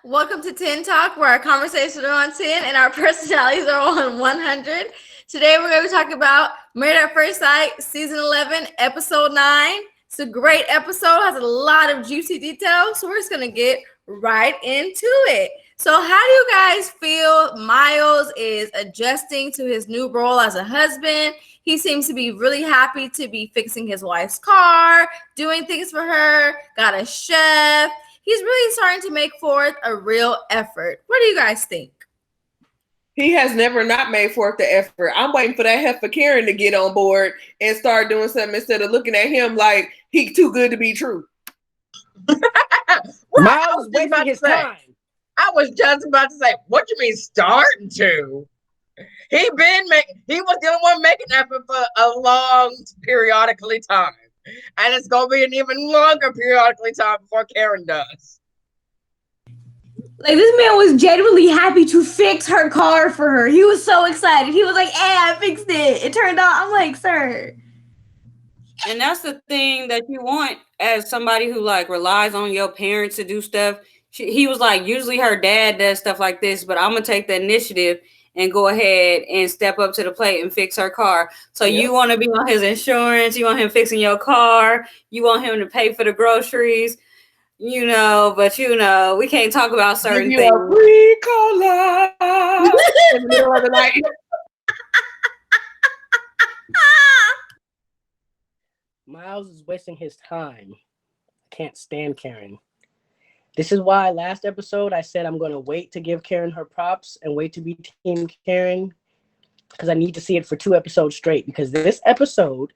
Welcome to 10 Talk, where our conversations are on 10 and our personalities are on 100. Today, we're going to talk about Married at First Sight, Season 11, Episode 9. It's a great episode, has a lot of juicy details, so we're just going to get right into it. So, how do you guys feel Miles is adjusting to his new role as a husband? He seems to be really happy to be fixing his wife's car, doing things for her, got a chef. He's really starting to make forth a real effort. What do you guys think? He has never not made forth the effort. I'm waiting for that heifer Karen to get on board and start doing something instead of looking at him like he too good to be true. Miles wasting his time. I was just about to say, what you mean starting to? He was the only one making effort for a long periodically time. And it's gonna be an even longer periodically time before Karen does. Like, this man was genuinely happy to fix her car for her. He was so excited. He was like, hey, I fixed it. It turned out, I'm like, sir. And that's the thing that you want as somebody who like relies on your parents to do stuff. He was like, usually her dad does stuff like this, but I'm gonna take the initiative and go ahead and step up to the plate and fix her car. So You want to be on his insurance, you want him fixing your car, you want him to pay for the groceries, but we can't talk about certain things. A free cola in the middle of the night. Miles is wasting his time. I can't stand Karen. This is why last episode I said I'm going to wait to give Karen her props and wait to be Team Karen, because I need to see it for 2 episodes straight, because this episode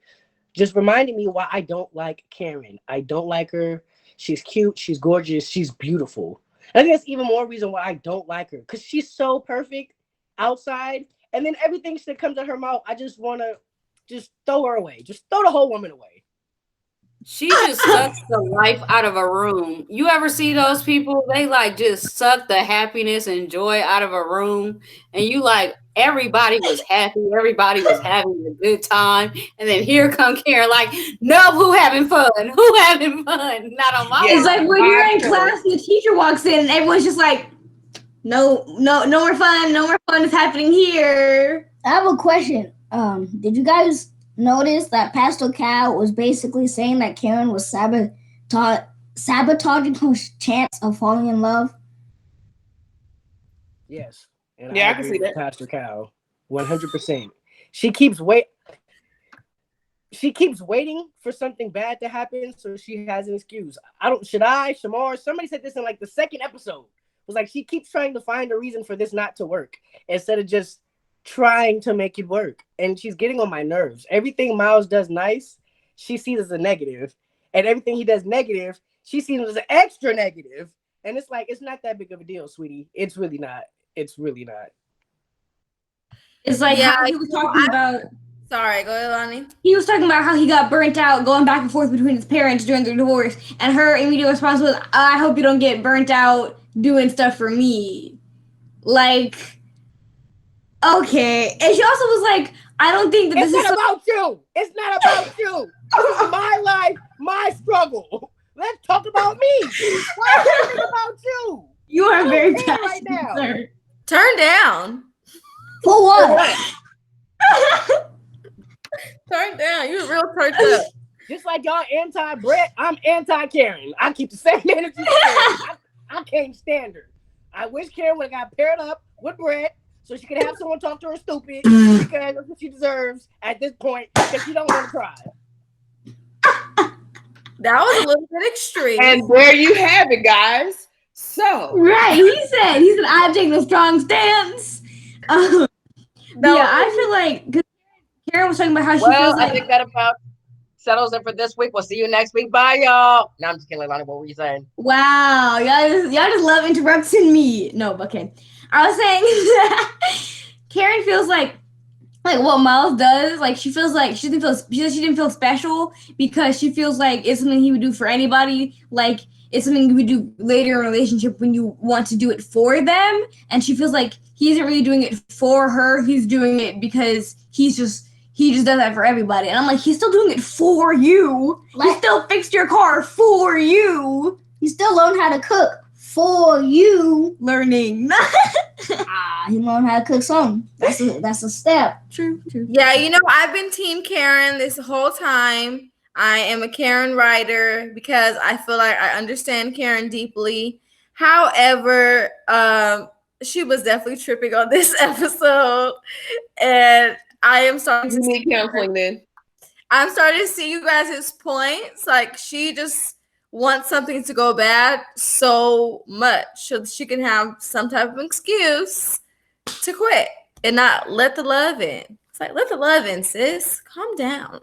just reminded me why I don't like Karen. I don't like her. She's cute. She's gorgeous. She's beautiful. I think that's even more reason why I don't like her, because she's so perfect outside, and then everything that comes out of her mouth, I just want to just throw her away. Just throw the whole woman away. She just sucks the life out of a room. You ever see those people? They like just suck the happiness and joy out of a room. And you like, everybody was happy. Everybody was having a good time. And then here come Karen like, no, who having fun? Who having fun? Not on my It's like when you're in class and the teacher walks in and everyone's just like, no more fun. No more fun is happening here. I have a question. Did you guys notice that Pastor Cal was basically saying that Karen was sabotaging her chance of falling in love? Yes. And I can see that. Pastor Cal, 100%. She keeps waiting for something bad to happen, so she has an excuse. Shamar, somebody said this in like the second episode. It was like she keeps trying to find a reason for this not to work instead of just trying to make it work, and she's getting on my nerves. Everything Miles does nice, she sees as a negative, and everything he does negative, she sees as an extra negative. And it's like, it's not that big of a deal, sweetie. It's really not. It's really not. It's like how he was talking about. Sorry, go ahead, Lonnie. He was talking about how he got burnt out going back and forth between his parents during their divorce, and her immediate response was, "I hope you don't get burnt out doing stuff for me." Like, okay. And she also was like, I don't think that this is about you. It's not about you. This is my life, my struggle. Let's talk about me. Why is it about you? You are very passionate right now. Sir. Turn down. For what? Turn down. You're real turned up. Just like y'all anti-Brett, I'm anti-Karen. I keep the same energy. I can't stand her. I wish Karen would have got paired up with Brett so she could have someone talk to her stupid, because that's what she deserves at this point, because she don't want to cry. That was a little bit extreme. And there you have it, guys. So right, he said I've taken a strong stance. I feel like, because Karen was talking about how she feels like. I think that about settles it for this week. We'll see you next week. Bye, y'all. No, I'm just kidding, Lonnie. What were you saying? Wow, y'all just love interrupting me. No, okay. I was saying that Karen feels like what Miles does, like she feels like she didn't feel special because she feels like it's something he would do for anybody. Like it's something you would do later in a relationship when you want to do it for them. And she feels like he isn't really doing it for her. He's doing it because he just does that for everybody. And I'm like, he's still doing it for you. He still fixed your car for you. He still learned how to cook for you. Learning. He learned how to cook something. That's a step. True. Yeah, you know, I've been Team Karen this whole time. I am a Karen writer because I feel like I understand Karen deeply. However, she was definitely tripping on this episode, and I am starting to You need counseling then. I'm starting to see you guys' points. Like, she just wants something to go bad so much so she can have some type of excuse to quit and not let the love in. It's like, let the love in, sis. Calm down.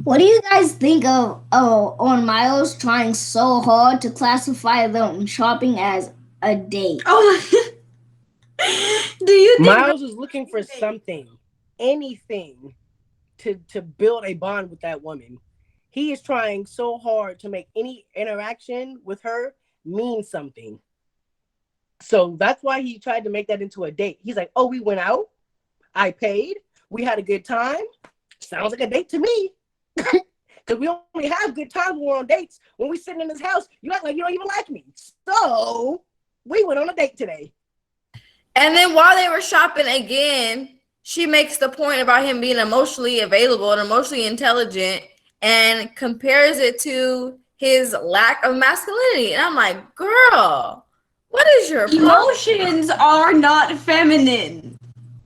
What do you guys think of on Miles trying so hard to classify them shopping as a date? Oh my. Do you think Miles is looking for something, anything, to build a bond with that woman. He is trying so hard to make any interaction with her mean something. So that's why he tried to make that into a date. He's like, oh, we went out. I paid. We had a good time. Sounds like a date to me. Because we only have good times when we're on dates. When we sitting in his house, you act like you don't even like me. So we went on a date today. And then while they were shopping again, she makes the point about him being emotionally available and emotionally intelligent and compares it to his lack of masculinity. And I'm like, girl, what is your problem? emotions are not feminine?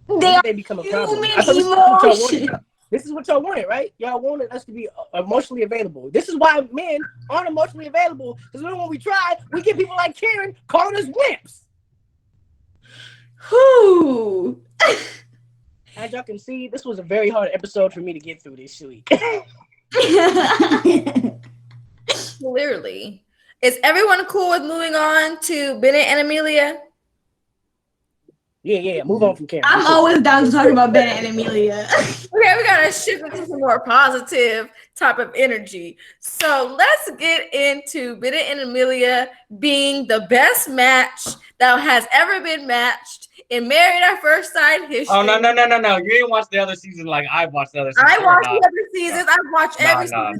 They become a problem. human I thought this is what y'all emotion. wanted. This is what y'all wanted, right? Y'all wanted us to be emotionally available. This is why men aren't emotionally available. Because when we try, we get people like Karen calling us wimps. Whew. As y'all can see, this was a very hard episode for me to get through this week. Clearly. Is everyone cool with moving on to Bennett and Amelia? Yeah. Move on from Karen. I'm always down to talk about Bennett and Amelia. Okay, we gotta shift into some more positive type of energy. So let's get into Bennett and Amelia being the best match that has ever been matched in Married at First Sight history. Oh no! You didn't watch the other season like I watched the other season. I watched the other seasons. I've watched every season.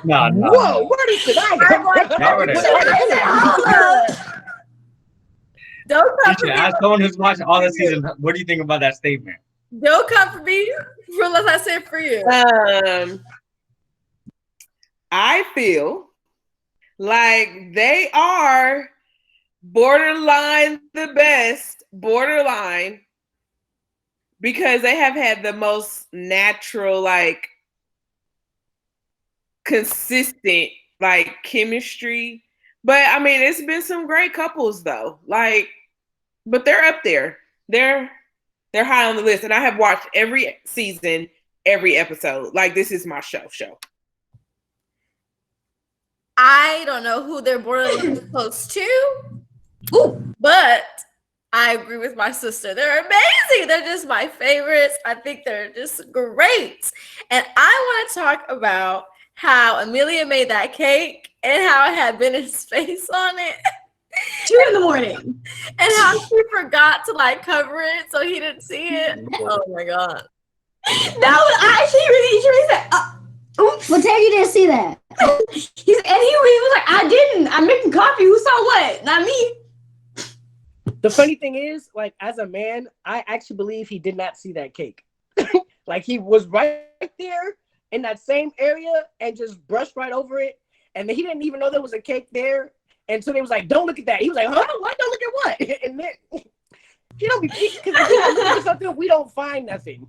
No. Whoa, where did I go? Don't come You for should me. ask someone who's watched all the season. What do you think about that statement? Don't come for me unless I say it for you. I feel like they are borderline the best, borderline, because they have had the most natural, like, consistent, like, chemistry. But I mean, it's been some great couples though. Like, but they're up there. They're high on the list. And I have watched every season, every episode. Like, this is my show. I don't know who they're borderline close to, but I agree with my sister. They're amazing. They're just my favorites. I think they're just great. And I want to talk about how Amelia made that cake and how it had Bennett's face on it. 2 a.m. And how she forgot to like cover it so he didn't see it. Oh my god. That was actually really said, oops. But Ted, you didn't see that. He was like, I didn't. I'm making coffee. Who saw what? Not me. The funny thing is, like, as a man, I actually believe he did not see that cake. Like, he was right there in that same area and just brushed right over it. And then he didn't even know there was a cake there. And so they was like, don't look at that. He was like, huh? What? Don't look at what? And then he don't be, because if he don't look at something, we don't find nothing.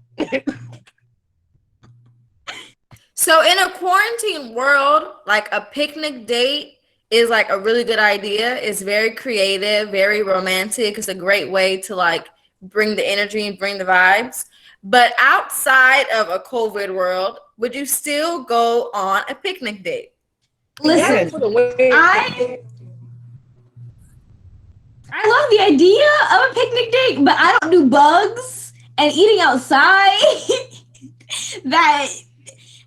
So in a quarantine world, like a picnic date is like a really good idea. It's very creative, very romantic. It's a great way to like bring the energy and bring the vibes. But outside of a COVID world, would you still go on a picnic date? Listen, I love the idea of a picnic date, but I don't do bugs and eating outside. That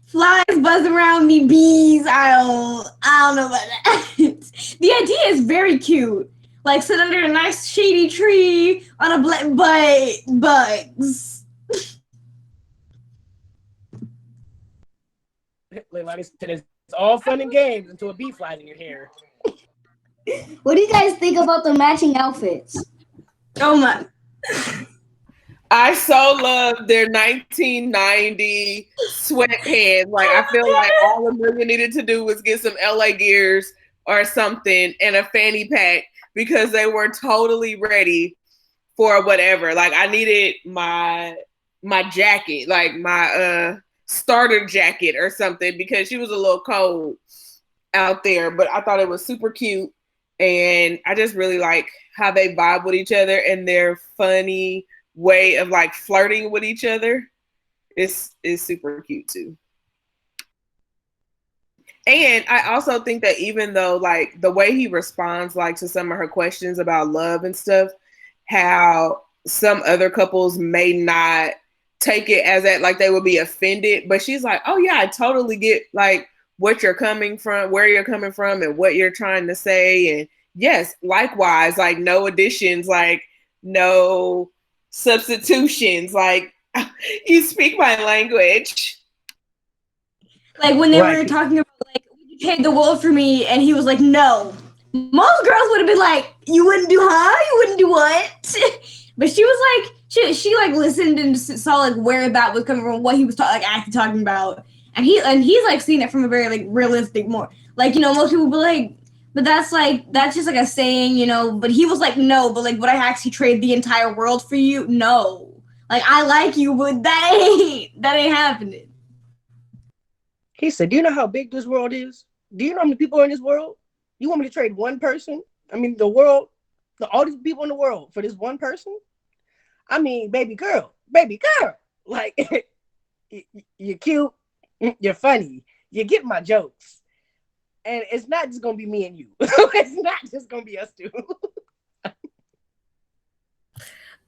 flies buzz around me, bees. I don't know about that. The idea is very cute. Like sit under a nice shady tree on a but bugs. Like I said, it's all fun and games until a bee flies in your hair. What do you guys think about the matching outfits? Oh my. I so love their 1990 sweatpants. Like, I feel like all Amelia needed to do was get some LA Gears or something and a fanny pack because they were totally ready for whatever. Like, I needed my jacket, like my starter jacket or something because she was a little cold out there. But I thought it was super cute, and I just really like how they vibe with each other and their funny way of like flirting with each other is super cute too. And I also think that even though like the way he responds like to some of her questions about love and stuff, how some other couples may not take it as that like they would be offended, but she's like, oh yeah, I totally get like what you're coming from, where you're coming from, and what you're trying to say. And yes, likewise, like no additions, like no substitutions, like you speak my language. Like when they were Right. talking about like, would you trade the world for me? And he was like, no. Most girls would have been like, you wouldn't do You wouldn't do what? But she was like, she like listened and saw like where that was coming from, what he was actually talking about, and he's like seeing it from a very like realistic, more like, you know, most people would be like, but that's just like a saying, you know. But he was like, no, but like, would I actually trade the entire world for you? No. Like, I like you, but that ain't happening. He said, do you know how big this world is? Do you know how many people are in this world? You want me to trade one person? I mean, the world, all these people in the world for this one person? I mean, baby girl. Like, you're cute, you're funny, you get my jokes. And it's not just going to be me and you. It's not just going to be us two.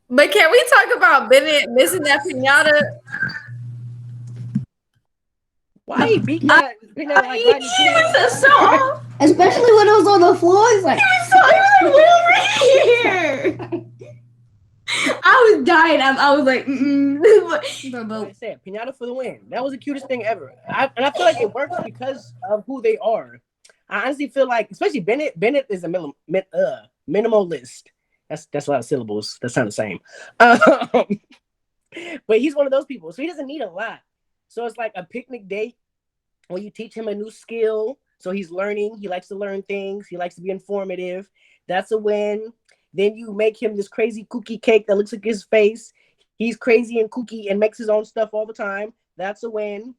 But can we talk about Bennett missing that pinata? Why he beating that like Rodney He King? was so off. Especially when it was on the floor. He's like, He was like, over here. I was dying. I was like, Like I said, pinata for the win. That was the cutest thing ever. And I feel like it works because of who they are. I honestly feel like, especially Bennett. Bennett is a minimalist. That's a lot of syllables. That sound the same. But he's one of those people, so he doesn't need a lot. So it's like a picnic date where you teach him a new skill. So he's learning. He likes to learn things. He likes to be informative. That's a win. Then you make him this crazy cookie cake that looks like his face. He's crazy and kooky and makes his own stuff all the time. That's a win.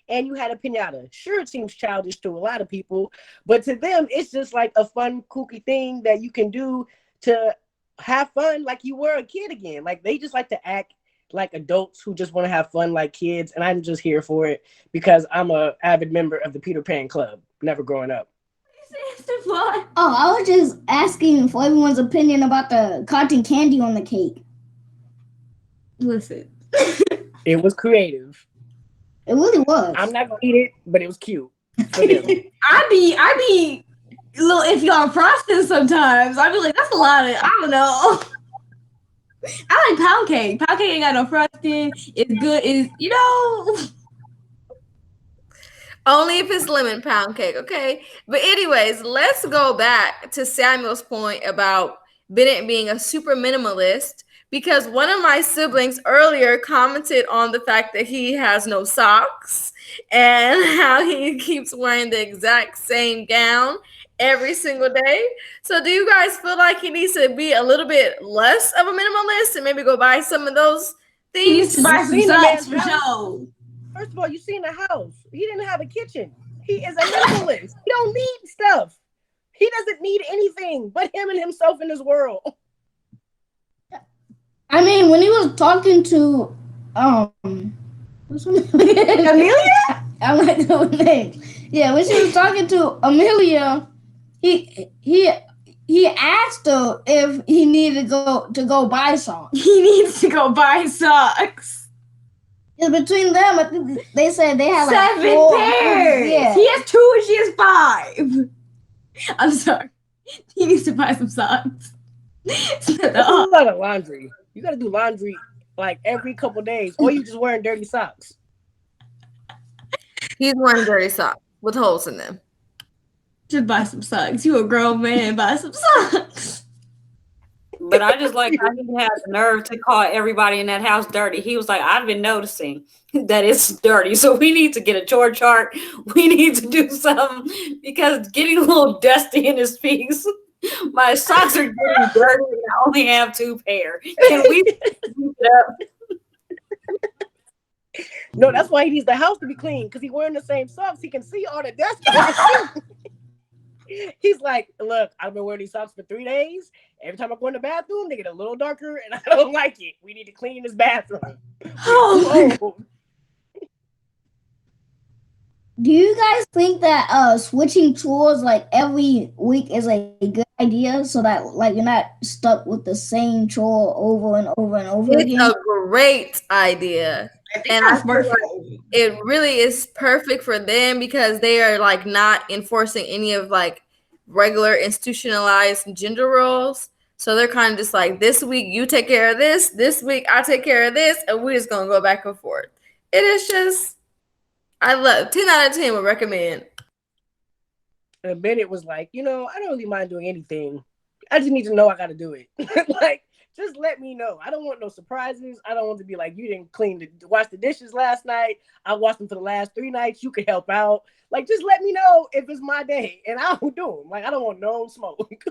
And you had a pinata. Sure, it seems childish to a lot of people, but to them, it's just like a fun, kooky thing that you can do to have fun like you were a kid again. Like, they just like to act like adults who just want to have fun like kids, and I'm just here for it because I'm a avid member of the Peter Pan Club, never growing up. oh, I was just asking for everyone's opinion about the cotton candy on the cake. Listen. It was creative. It really was. I'm not gonna eat it, but it was cute for them. I be a little iffy on frosting sometimes. I be like, that's a lot of, I don't know. I like pound cake. Pound cake ain't got no frosting. It's good. It's, you know. Only if it's lemon pound cake, okay? But anyways, let's go back to Samuel's point about Bennett being a super minimalist, because one of my siblings earlier commented on the fact that he has no socks and how he keeps wearing the exact same gown every single day. So do you guys feel like he needs to be a little bit less of a minimalist and maybe go buy some of those things? He needs to buy some socks for house. show. First of all, you seen the house. He didn't have a kitchen. He is a minimalist. He don't need stuff. He doesn't need anything but him and himself in this world. I mean, when he was talking to what's her name? Amelia? I like her name. Yeah, when she was talking to Amelia, he asked her if he needed to go buy socks. He needs to go buy socks. Yeah, between them, I think they said they have like 7 4 pairs. Yeah. He has 2 and she has 5. I'm sorry. He needs to buy some socks. That's a lot of laundry. You got to do laundry like every couple days, or you just wearing dirty socks. He's wearing dirty socks with holes in them. Just buy some socks. You a grown man, buy some socks. But I just like how he had the nerve to call everybody in that house dirty. He was like, I've been noticing that it's dirty. So we need to get a chore chart. We need to do something because getting a little dusty in his feet. My socks are getting dirty and I only have 2 pair. Can we keep it up? No, that's why he needs the house to be clean because he's wearing the same socks. He can see all the dust. He's like, look, I've been wearing these socks for 3 days. Every time I go in the bathroom, they get a little darker, and I don't like it. We need to clean this bathroom. Oh. Do you guys think that switching chores like every week is a good idea so that like you're not stuck with the same chore over and over and over It's again? a great idea. And I feel like it really is perfect for them because they are like not enforcing any of like regular institutionalized gender roles. So they're kind of just like, this week you take care of this week I take care of this, and we're just gonna go back and forth. It is just, I love 10 out of 10 would recommend. And Bennett was like, I don't really mind doing anything. I just need to know I got to do it. Like, just let me know. I don't want no surprises. I don't want to be like, you didn't wash the dishes last night. I washed them for the last 3 nights. You can help out. Like, just let me know if it's my day, and I'll do them. Like, I don't want no smoke.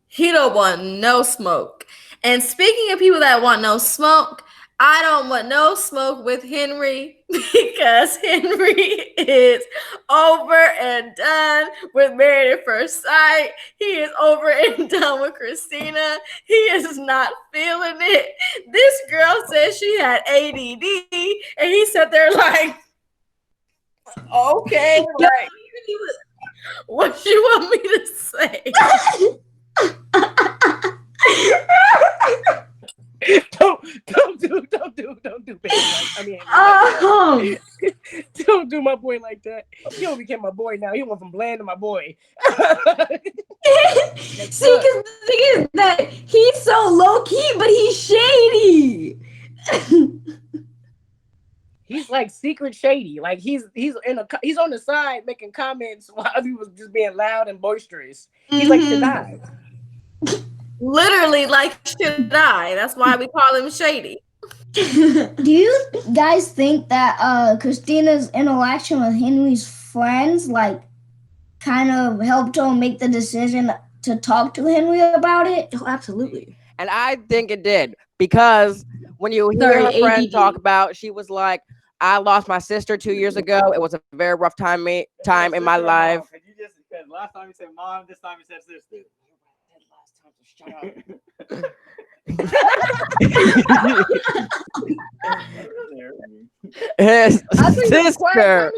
He don't want no smoke. And speaking of people that want no smoke, I don't want no smoke with Henry because Henry is over and done with Married at First Sight. He is over and done with Christina. He is not feeling it. This girl said she had ADD, and he sat there like, okay, like, what you want me to say? Don't do baby. Don't do my boy like that. He don't became my boy now. He went from bland to my boy. See, because the thing is that he's so low key, but he's shady. He's like secret shady. Like he's on the side making comments while he was just being loud and boisterous. He's like Shadai. Literally like Shadai. That's why we call him shady. Do you guys think that Christina's interaction with Henry's friends like kind of helped her make the decision to talk to Henry about it? Oh, absolutely. And I think it did because when you hear her friend talk about, she was like, I lost my sister 2 years ago. It was a very rough time in my life. Because last time you said mom, this time you said sister. Shut up. His sister.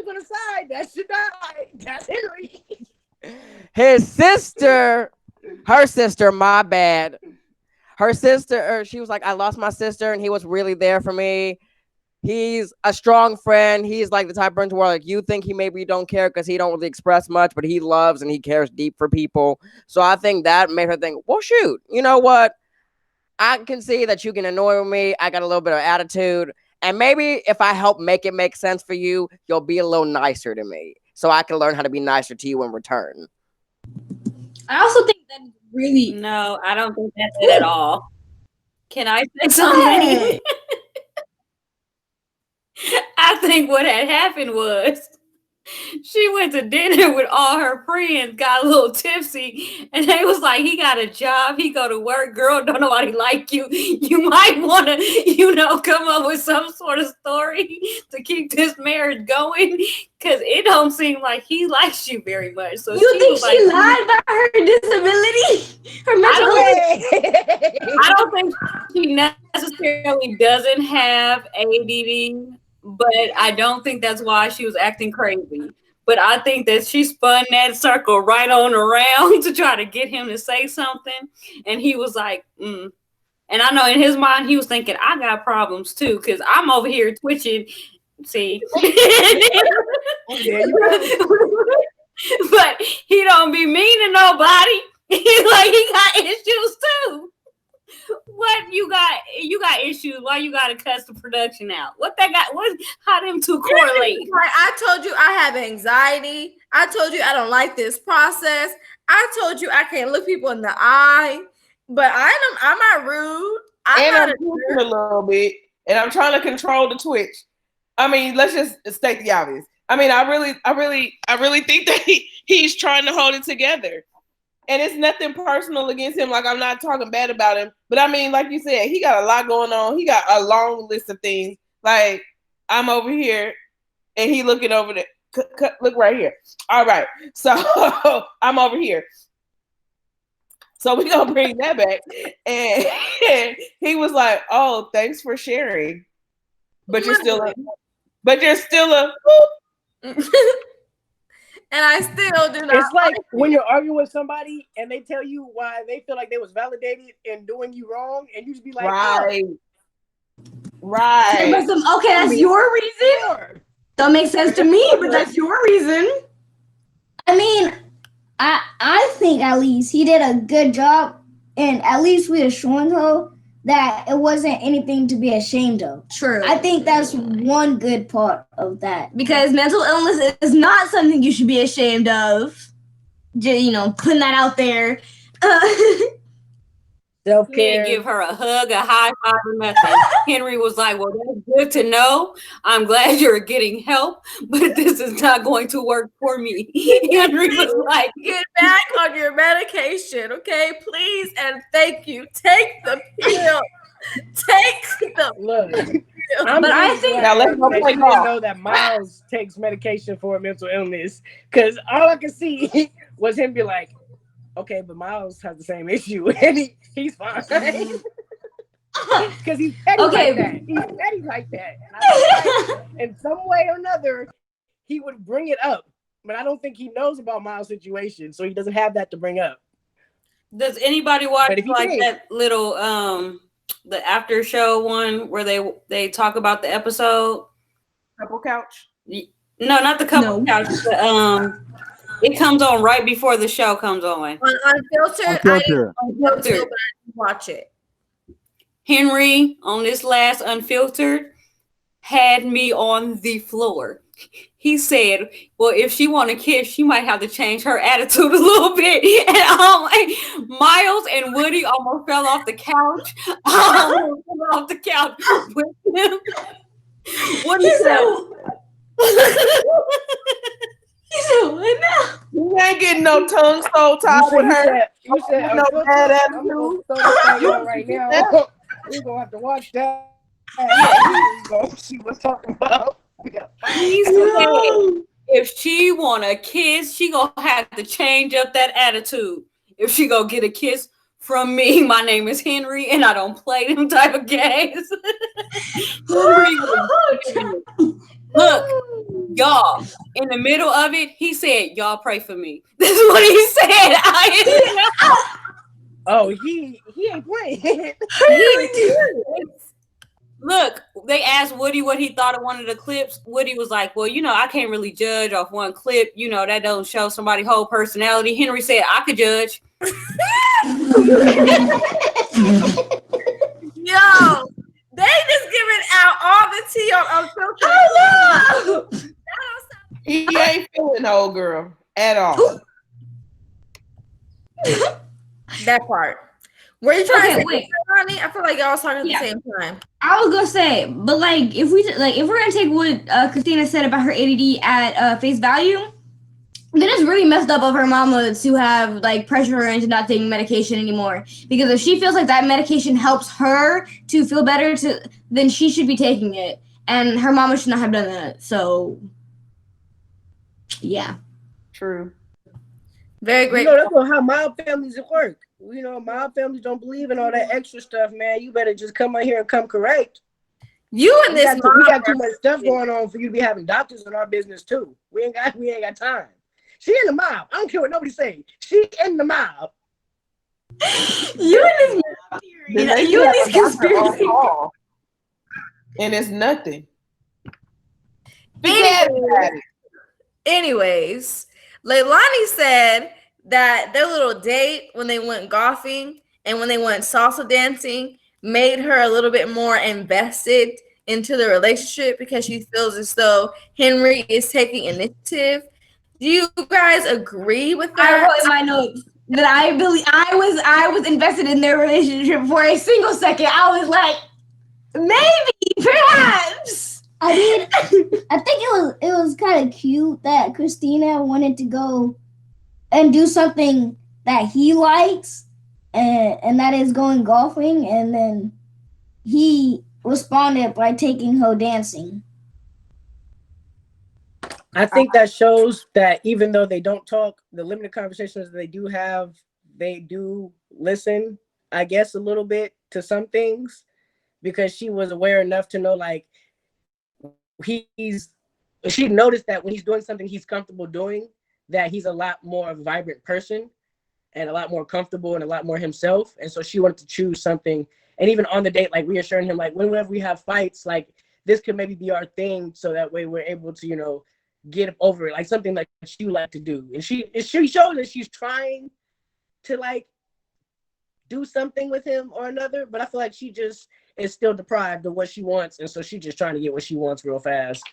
That's Shadai. That's Henry. His sister, her sister, my bad. Her sister, she was like, I lost my sister and he was really there for me. He's a strong friend. He's like the type of friend where like you think he maybe don't care because he don't really express much, but he loves and he cares deep for people. So I think that made her think, well, shoot, you know what? I can see that you can annoy me. I got a little bit of attitude. And maybe if I help make it make sense for you, you'll be a little nicer to me. So I can learn how to be nicer to you in return. I also think that really... No, I don't think that's it at all. Can I say something? I think what had happened was she went to dinner with all her friends, got a little tipsy, and they was like, he got a job, he go to work, girl, don't nobody like you. You might want to, come up with some sort of story to keep this marriage going, because it don't seem like he likes you very much. So you think she lied about her disability? Her mental illness? I don't think she necessarily doesn't have ADD. But I don't think that's why she was acting crazy. But I think that she spun that circle right on around to try to get him to say something. And he was like, And I know in his mind, he was thinking, I got problems too, because I'm over here twitching. See? But he don't be mean to nobody. He got issues too. What you got issues? Why you got to cuss the production out? How them two correlate? Like, I told you I have anxiety. I told you I don't like this process. I told you I can't look people in the eye. But I'm not rude. I'm pushing a little bit, and I'm trying to control the twitch. I mean, let's just state the obvious. I mean, I really think that he's trying to hold it together. And it's nothing personal against him. Like, I'm not talking bad about him. But I mean, like you said, he got a lot going on. He got a long list of things. Like, I'm over here and he looking over there. Look right here. All right. So I'm over here. So we're going to bring that back. And he was like, oh, thanks for sharing. But you're still a and I still do not. It's like when you're arguing with somebody and they tell you why they feel like they was validated in doing you wrong, and you just be like, right. Okay, that's your reason. Don't make sense to me, but that's your reason. I mean, I think at least he did a good job, and at least we are showing her that it wasn't anything to be ashamed of. True. I think that's one good part of that. Because mental illness is not something you should be ashamed of. Putting that out there. Self-care. Give her a hug, a high five, or nothing. Henry was like, well, that's good to know. I'm glad you're getting help, but this is not going to work for me. Henry was like, get back on your medication, okay? Please and thank you. Take the pill. Take the Look. But I think now let's go play golf. Know that Miles takes medication for a mental illness, because all I could see was him be like, okay, but Miles has the same issue and he's fine. Because he's petty like that. He's petty like that. And I feel like in some way or another, he would bring it up. But I don't think he knows about Miles' situation, so he doesn't have that to bring up. Does anybody watch that little the after show one where they talk about the episode? Couple couch? No, not the couple couch. It comes on right before the show comes on. Unfiltered. Unfiltered. I didn't watch it. Henry on this last Unfiltered had me on the floor. He said, well, if she want to kiss, she might have to change her attitude a little bit. And Miles and Woody almost fell off the couch. With him. Woody said, you ain't getting no tongue so tied with her. You said no bad attitude. Right now, we're gonna have to watch that. We're gonna see what's talking about. He said, if she want a kiss, she gonna have to change up that attitude. If she gonna get a kiss from me, my name is Henry, and I don't play them type of games. Look, y'all, in the middle of it, he said, y'all pray for me. This is what he said. He ain't playing. Look, they asked Woody what he thought of one of the clips. Woody was like, well, I can't really judge off one clip. That don't show somebody's whole personality. Henry said, I could judge. Yo, they just giving out all the tea on Unfiltered. Oh, no. He ain't feeling the old girl at all. That part. Were you trying to wait? Ronnie? I feel like y'all was talking at the same time. I was gonna say, but if we're gonna take what Christina said about her ADD at face value, then it's really messed up of her mama to have pressure her into not taking medication anymore. Because if she feels like that medication helps her to feel better, then she should be taking it, and her mama should not have done that. So, yeah, true. Very great. That's how mild families work. Mild families don't believe in all that extra stuff, man. You better just come out here and come correct. You and this we got too much stuff going on for you to be having doctors in our business too. We ain't got time. She in the mob. I don't care what nobody say. She in the mob. You and this conspiracy. And it's nothing. Anyways, Leilani said that their little date when they went golfing and when they went salsa dancing made her a little bit more invested into the relationship because she feels as though Henry is taking initiative. Do you guys agree with I that? wrote in my notes that I was invested in their relationship for a single second. I was like, maybe, perhaps. I mean, I think it was kind of cute that Christina wanted to go and do something that he likes, and that is going golfing, and then he responded by taking her dancing. I think that shows that even though they don't talk, the limited conversations they do have, they do listen, I guess, a little bit to some things, because she was aware enough to know, like, she noticed that when he's doing something he's comfortable doing, that he's a lot more vibrant person and a lot more comfortable and a lot more himself. And so she wanted to choose something. And even on the date, like, reassuring him, like, whenever we have fights, like, this could maybe be our thing, so that way we're able to, get over it, like something like you like to do. And she shows that she's trying to, like, do something with him or another, but I feel like she just is still deprived of what she wants, and so she's just trying to get what she wants real fast.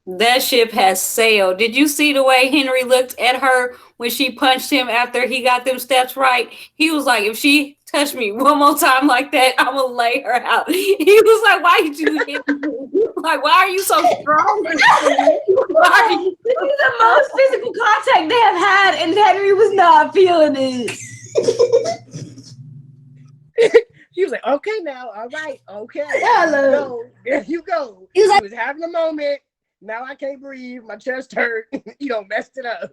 That ship has sailed. Did you see the way Henry looked at her when she punched him after he got them steps right? He was like, if she touched me one more time like that, I'm gonna lay her out. He was like, why did you hit me? Like, why are you so strong? This is the most physical contact they have had, and Henry was not feeling it. He was like, okay, now, all right, okay, Hello. there you go. He was like, He was having a moment. Now I can't breathe. My chest hurt. Messed it up.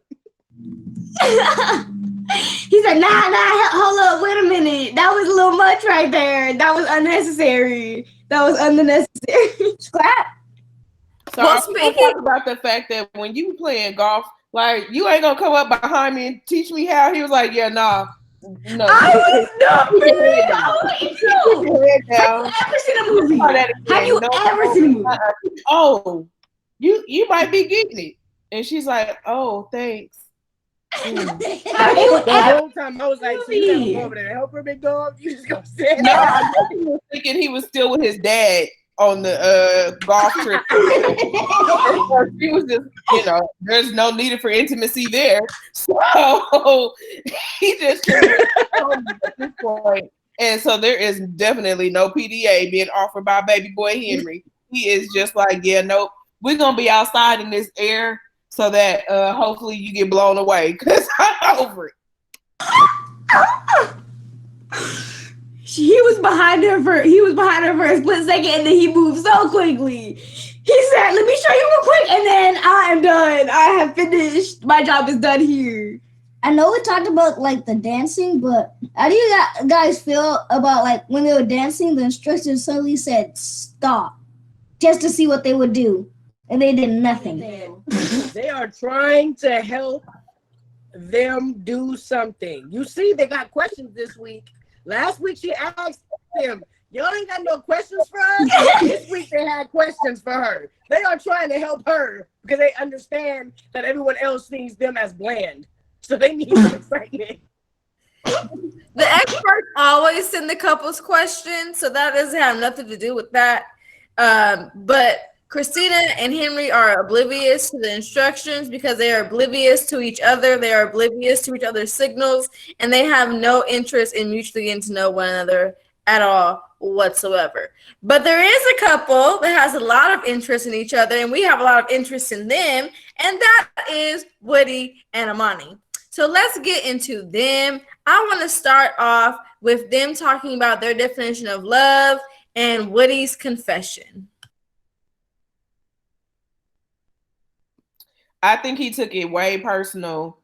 He said, nah, hold up, wait a minute. That was a little much right there. That was unnecessary. Scrap. So Well, I want to talk about the fact that when you playing golf, like, you ain't gonna come up behind me and teach me how. He was like, yeah, nah. No. I was not Keep your head Have down. you ever seen a movie? Try that again. Have you ever seen a movie? Oh, you might be getting it. And she's like, oh, thanks. Have you The ever? whole time I was like, so you never go over there to help her, big dog? You just gonna stand No, there? I think he was thinking he was still with his dad on the golf trip. She was just, there's no need for intimacy there. So he just at this point. And so there is definitely no PDA being offered by baby boy Henry. He is just like, yeah, nope. We're gonna be outside in this air so that hopefully you get blown away, because I'm over it. He was behind her for a split second, and then he moved so quickly. He said, let me show you real quick, and then I am done. I have finished. My job is done here. I know we talked about, like, the dancing, but how do you guys feel about, like, when they were dancing, the instructor suddenly said stop just to see what they would do, and they did nothing. They are trying to help them do something. You see, they got questions this week. Last week she asked them, y'all ain't got no questions for us? This week they had questions for her. They are trying to help her because they understand that everyone else sees them as bland. So they need some excitement. The experts always send the couples questions, so that doesn't have nothing to do with that. But Christina and Henry are oblivious to the instructions because they are oblivious to each other. They are oblivious to each other's signals, and they have no interest in mutually getting to know one another at all whatsoever. But there is a couple that has a lot of interest in each other, and we have a lot of interest in them, and that is Woody and Amani. So let's get into them. I want to start off with them talking about their definition of love and Woody's confession. I think he took it way personal,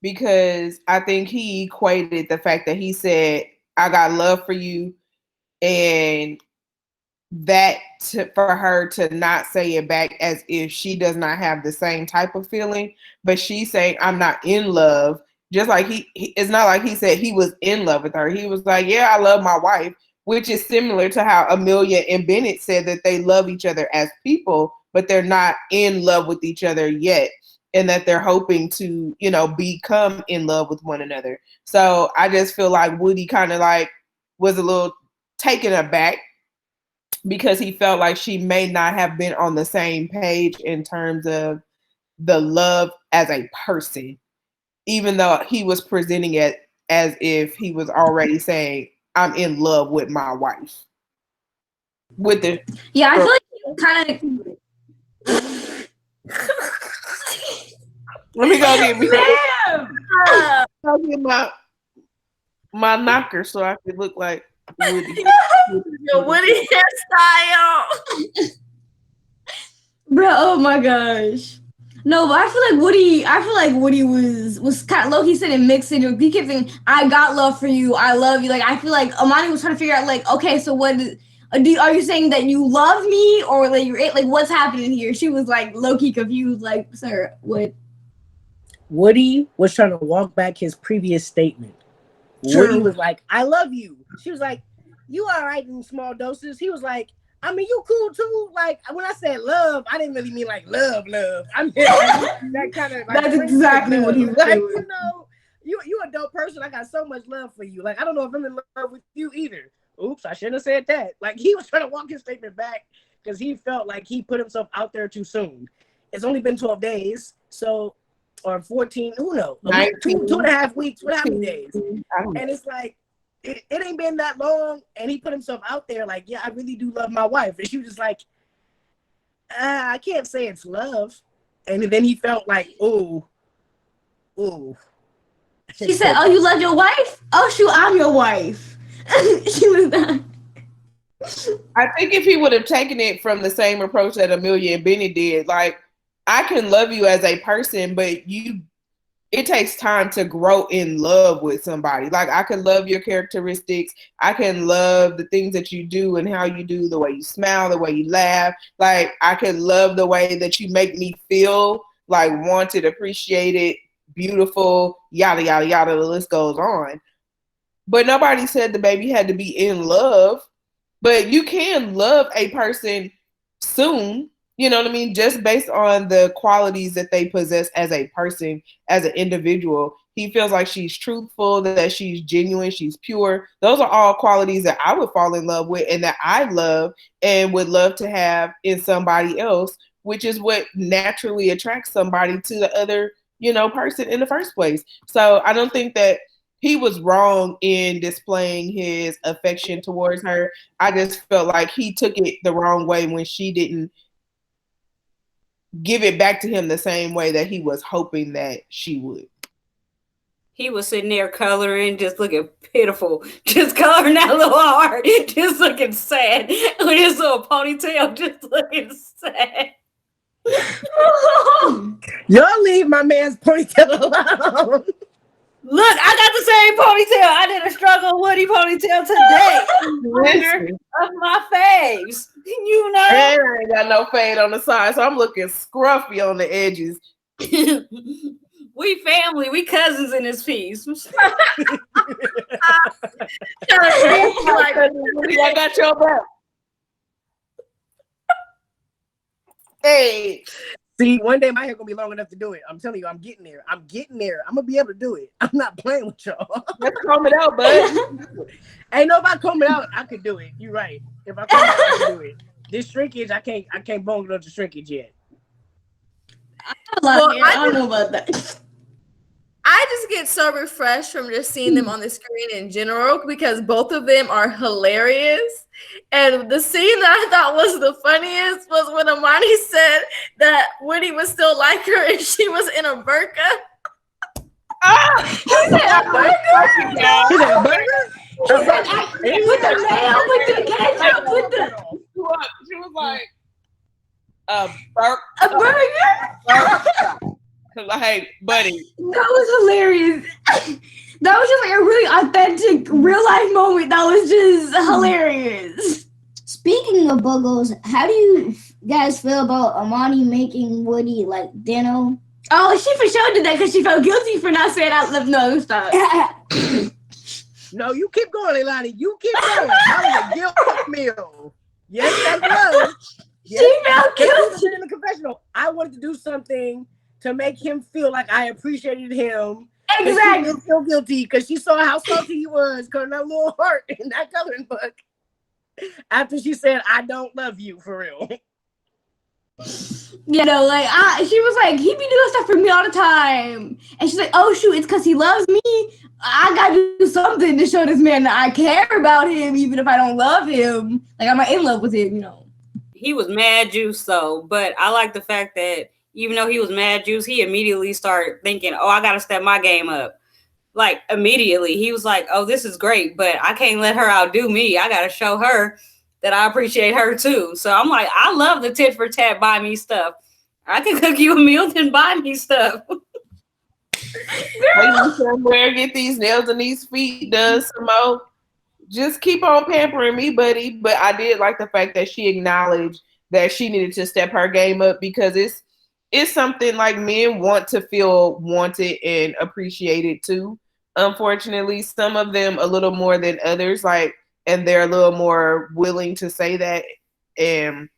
because I think he equated the fact that he said, I got love for you, and that for her to not say it back as if she does not have the same type of feeling, but she's saying, I'm not in love. Just like it's not like he said he was in love with her. He was like, yeah, I love my wife, which is similar to how Amelia and Bennett said that they love each other as people, but they're not in love with each other yet, and that they're hoping to, become in love with one another. So I just feel like Woody kind of like was a little taken aback because he felt like she may not have been on the same page in terms of the love as a person, even though he was presenting it as if he was already saying, I'm in love with my wife. With the Yeah, I feel like you kind of. let me go get me Damn. go get my knocker so I could look like Woody. Your Woody hairstyle. Bro, oh my gosh. No, but I feel like Woody was kind of low key sitting mixed in. He kept saying, I got love for you, I love you. Like I feel like Amani was trying to figure out like, okay, so what are you saying that you love me or like you're like what's happening here? She was like low key confused, like, sir, what? Woody was trying to walk back his previous statement. True. Woody was like, I love you. She was like, you all right in small doses. He was like, I mean, you cool too. Like when I said love, I didn't really mean like love. I mean that kind of. Like, That's exactly what he was like. doing. You know, you a dope person. I got so much love for you. Like I don't know if I'm in love with you either. Oops, I shouldn't have said that. Like he was trying to walk his statement back because he felt like he put himself out there too soon. It's only been 12 days, so or 14. Who knows? 2.5 weeks. What how many days? And it's like. It ain't been that long, and he put himself out there like, yeah, I really do love my wife. And she was just like, I can't say it's love. And then he felt like, ooh. She said, oh, you love your wife? Oh, shoot, I'm your wife. She was that. I think if he would have taken it from the same approach that Amelia and Benny did, like, I can love you as a person, but it takes time to grow in love with somebody. Like I can love your characteristics. I can love the things that you do and how you do, the way you smile, the way you laugh. Like I can love the way that you make me feel like wanted, appreciated, beautiful, yada, yada, yada. The list goes on. But nobody said the baby had to be in love. But you can love a person soon. You know what I mean? Just based on the qualities that they possess as a person, as an individual. He feels like she's truthful, that she's genuine, she's pure. Those are all qualities that I would fall in love with and that I love and would love to have in somebody else, which is what naturally attracts somebody to the other, person in the first place. So I don't think that he was wrong in displaying his affection towards her. I just felt like he took it the wrong way when she didn't give it back to him the same way that he was hoping that she would. He was sitting there coloring, just looking pitiful, just coloring that little heart, just looking sad with his little ponytail, just looking sad. Y'all leave my man's ponytail alone. Look, I got the same ponytail. I did a struggle Woody ponytail today. Winner of my faves. You know. And I ain't got no fade on the side, so I'm looking scruffy on the edges. We family, we cousins in this piece. I got your back. Hey. See, one day my hair gonna be long enough to do it. I'm telling you, I'm getting there. I'm gonna be able to do it. I'm not playing with y'all. Let's comb it out, bud. Ain't nobody combing out. I could do it. You're right. If I comb it out, I can do it. This shrinkage, I can't bone it up to shrinkage yet. I don't know about that. I just get so refreshed from just seeing them on the screen in general because both of them are hilarious. And the scene that I thought was the funniest was when Amani said that Woody would still like her if she was in a burqa. He said a burqa? He said a burqa? With the mayo, with the ketchup, with the... She was like, a burqa. A burger? Like, buddy. That was hilarious. That was just like a really authentic real life moment. That was just hilarious. Speaking of buggles, how do you guys feel about Amani making Woody like Dino? Oh, she for sure did that because she felt guilty for not saying I love. No, stop. No, you keep going, Elani. You keep going. That was a guilt meal. Yes, that was. Yes. She felt guilty. In the confessional, I wanted to do something to make him feel like I appreciated him. Exactly. She didn't feel guilty because she saw how salty he was, cutting that little heart in that coloring book. After she said, "I don't love you," for real. You know, like she was like, he be doing stuff for me all the time, and she's like, oh shoot, it's because he loves me. I gotta do something to show this man that I care about him, even if I don't love him. Like I'm not in love with him, you know. He was mad juice though, but I like the fact that even though he was mad juice, he immediately started thinking, "Oh, I gotta step my game up." Like immediately, he was like, "Oh, this is great, but I can't let her outdo me. I gotta show her that I appreciate her too." So I'm like, I love the tit for tat, buy me stuff. I can cook you a meal, then buy me stuff. Take me somewhere, get these nails and these feet done some more. Just keep on pampering me, buddy. But I did like the fact that she acknowledged that she needed to step her game up because it's something like men want to feel wanted and appreciated too. Unfortunately, some of them a little more than others, and they're a little more willing to say that, and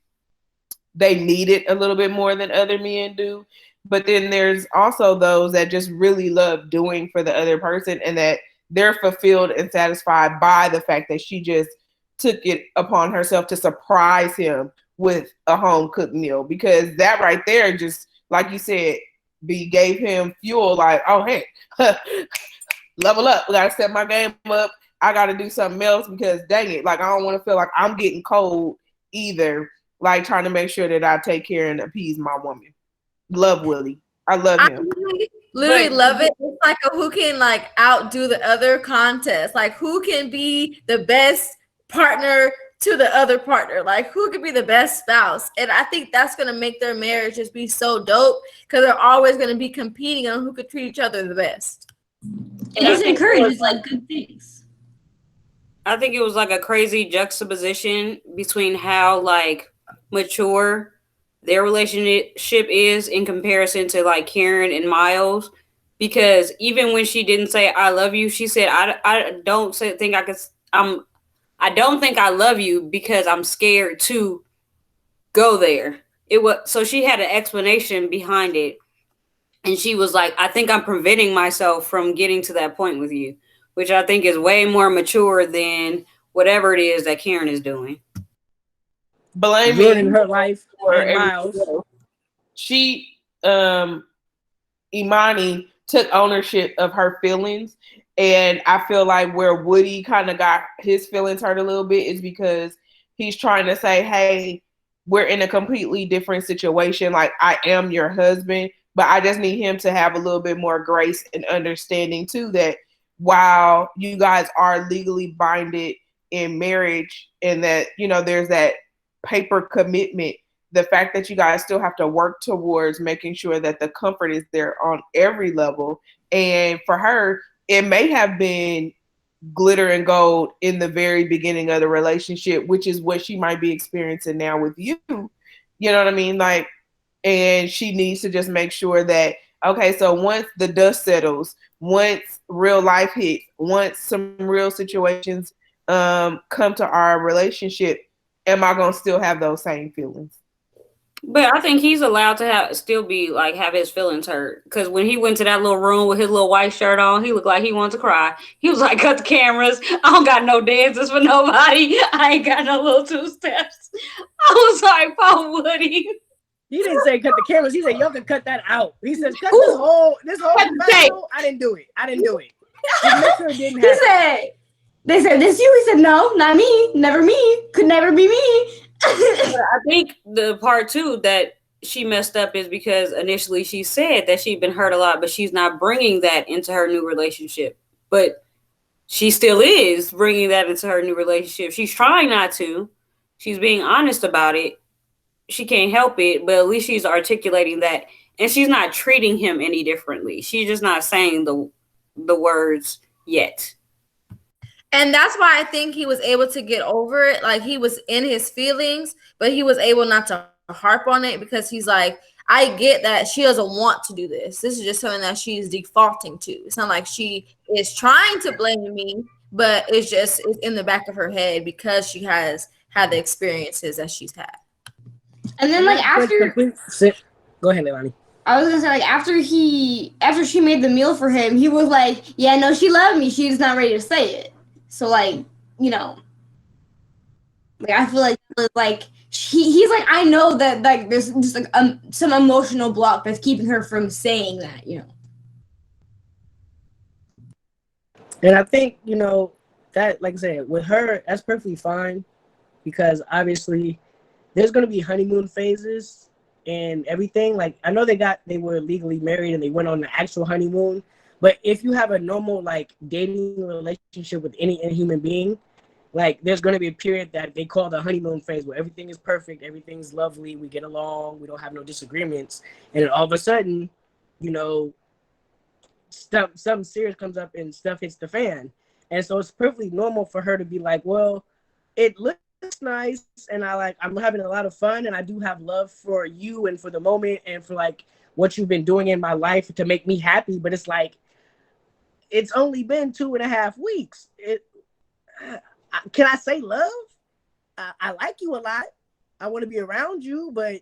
they need it a little bit more than other men do. But then there's also those that just really love doing for the other person and that they're fulfilled and satisfied by the fact that she just took it upon herself to surprise him with a home cooked meal, because that right there, just like you said, gave him fuel. Like, oh hey, level up. We gotta step my game up. I gotta do something else because dang it, like I don't want to feel like I'm getting cold either. Like trying to make sure that I take care and appease my woman. Love Willie. I love him. Literally love it. It's like a who can like outdo the other contest. Like who can be the best partner to the other partner. Like who could be the best spouse. And I think that's going to make their marriage just be so dope because they're always going to be competing on who could treat each other the best. And it encourages like good things. I think it was like a crazy juxtaposition between how like mature their relationship is in comparison to like Karen and Miles, because even when she didn't say I love you, she said I don't think I could. I don't think I love you because I'm scared to go there. It was so she had an explanation behind it, and she was like, I think I'm preventing myself from getting to that point with you, which I think is way more mature than whatever it is that Karen is doing. Ruining her life and Miles. She, Imani took ownership of her feelings, and I feel like where Woody kind of got his feelings hurt a little bit is because he's trying to say, hey, we're in a completely different situation. Like I am your husband, but I just need him to have a little bit more grace and understanding too, that while you guys are legally binded in marriage and that, you know, there's that paper commitment, the fact that you guys still have to work towards making sure that the comfort is there on every level. And for her, it may have been glitter and gold in the very beginning of the relationship, which is what she might be experiencing now with you. You know what I mean? Like, and she needs to just make sure that, okay, so once the dust settles, once real life hits, once some real situations come to our relationship, am I gonna still have those same feelings? But I think he's allowed to have his feelings hurt, because when he went to that little room with his little white shirt on, he looked like he wanted to cry. He was like, cut the cameras. I don't got no dances for nobody. I ain't got no little two steps. I was like, oh, Woody. He didn't say cut the cameras. He said, you have to cut that out. He says, cut this whole professional. I didn't do it. Just make sure it didn't happen. They said, this you? He said, no, not me. Never me. Could never be me. I think the part too that she messed up is because initially she said that she'd been hurt a lot, but she's not bringing that into her new relationship. But she still is bringing that into her new relationship. She's trying not to. She's being honest about it. She can't help it, but at least she's articulating that, and she's not treating him any differently. She's just not saying the words yet. And that's why I think he was able to get over it. Like he was in his feelings, but he was able not to harp on it because he's like, I get that she doesn't want to do this. This is just something that she's defaulting to. It's not like she is trying to blame me, but it's in the back of her head because she has had the experiences that she's had. And then like after go ahead, Leilani. I was gonna say, like, after she made the meal for him, he was like, yeah, no, she loved me. She's not ready to say it. So, like, you know. But I think the part, go ahead, Leilani. I was gonna say, like, after she made the meal for him, he was like, yeah, no, she loved me. She's not ready to say it. So, like, you know. I think the part Like I feel like he's like, I know that like there's just like some emotional block that's keeping her from saying that, you know. And I think, that, like I said, with her, that's perfectly fine because obviously there's going to be honeymoon phases and everything. Like, I know they were legally married and they went on the actual honeymoon. But if you have a normal, like, dating relationship with any human being, like, there's going to be a period that they call the honeymoon phase where everything is perfect, everything's lovely, we get along, we don't have no disagreements. And then all of a sudden, something serious comes up and stuff hits the fan. And so it's perfectly normal for her to be like, well, it looks nice and I'm having a lot of fun and I do have love for you and for the moment and for like what you've been doing in my life to make me happy. But it's like, it's only been 2.5 weeks. Can I say love? I like you a lot. I want to be around you, but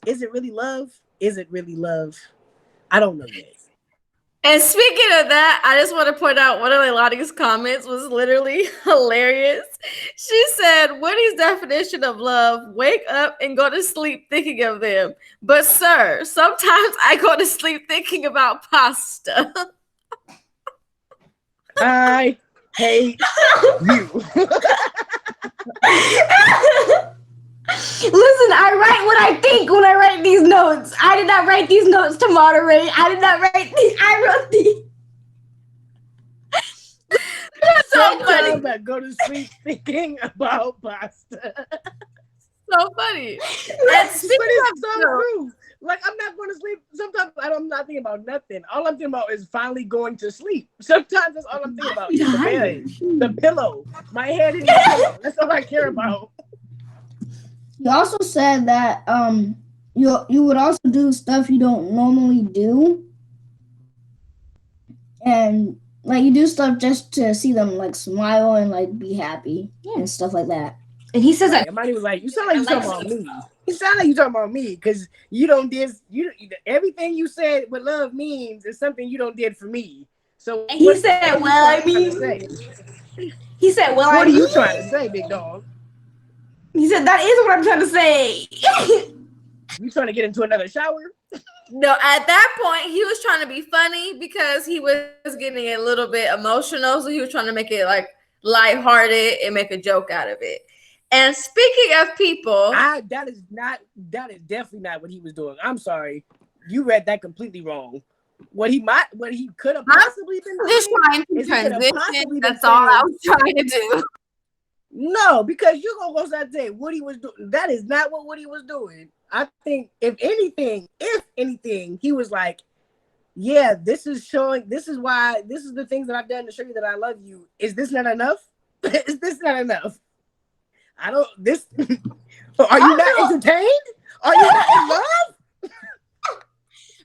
is it really love? Is it really love? I don't know yet. And speaking of that, I just want to point out one of Leilani's comments was literally hilarious. She said, Woody's definition of love, wake up and go to sleep thinking of them. But sir, sometimes I go to sleep thinking about pasta. I hate you. Listen, I write what I think when I write these notes. I did not write these notes to moderate. I did not write these. I wrote these. That's so funny. Sometimes I go to sleep thinking about pasta. So funny. But it's so true. Like, I'm not going to sleep. Sometimes I'm not thinking about nothing. All I'm thinking about is finally going to sleep. Sometimes that's all I'm thinking about. The bed, the pillow, my head in the pillow. That's all I care about. You also said that you would also do stuff you don't normally do, and like you do stuff just to see them like smile and like be happy and stuff like that. And he says that. Money was like, you sound like you talking about me. You sound like you talking about me because you don't did everything you said what love means is something you don't did for me. So and he said, well, I mean, he said, well, what are you trying to say, big dog? He said, that is what I'm trying to say. You trying to get into another shower? No, at that point, he was trying to be funny because he was getting a little bit emotional. So he was trying to make it like lighthearted and make a joke out of it. And speaking of people, that is definitely not what he was doing. I'm sorry. You read that completely wrong. What he could have possibly been doing. Just trying to transition. That's all I was trying to do. No, because you're gonna go start saying Woody was doing. That is not what Woody was doing. I think if anything, he was like, yeah, this is why this is the things that I've done to show you that I love you. Is this not enough? Is this not enough? Are you not entertained? Are you not in love?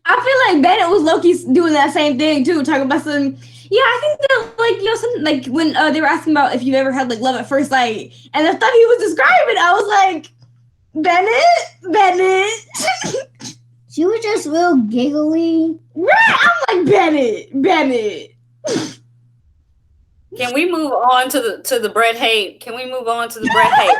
I feel like Bennett was low-key doing that same thing too, talking about something. Yeah, I think that like something like when they were asking about if you've ever had like love at first sight, and the stuff he was describing, I was like, Bennett. She was just real giggly. Right? I'm like Bennett. Can we move on to the Brett hate? Can we move on to the Brett hate?